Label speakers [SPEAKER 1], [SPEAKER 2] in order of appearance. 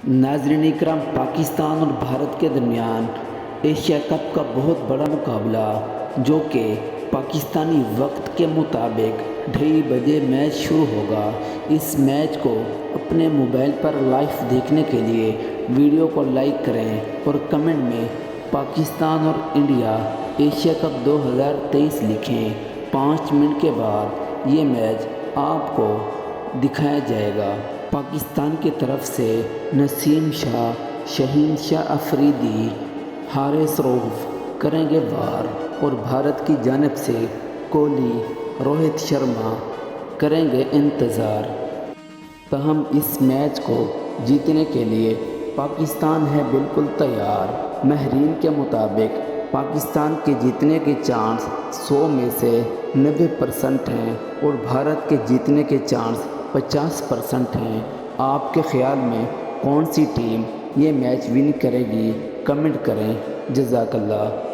[SPEAKER 1] ناظرین اکرام، پاکستان اور بھارت کے درمیان ایشیا کپ کا بہت بڑا مقابلہ جو کہ پاکستانی وقت کے مطابق 2:30 بجے میچ شروع ہوگا۔ اس میچ کو اپنے موبائل پر لائیو دیکھنے کے لیے ویڈیو کو لائک کریں اور کمنٹ میں پاکستان اور انڈیا ایشیا کپ 2023 لکھیں۔ 5 منٹ کے بعد یہ میچ آپ کو دکھایا جائے گا۔ پاکستان کی طرف سے نسیم شاہ، شہین شاہ افریدی، حارث رؤف کریں گے وار اور بھارت کی جانب سے کوہلی، روہت شرما کریں گے انتظار۔ تاہم اس میچ کو جیتنے کے لیے پاکستان ہے بالکل تیار۔ ماہرین کے مطابق پاکستان کے جیتنے کے چانس 100 میں سے 90% ہیں اور بھارت کے جیتنے کے چانس 50% ہیں۔ آپ کے خیال میں کون سی ٹیم یہ میچ ون کرے گی؟ کمنٹ کریں۔ جزاک اللہ۔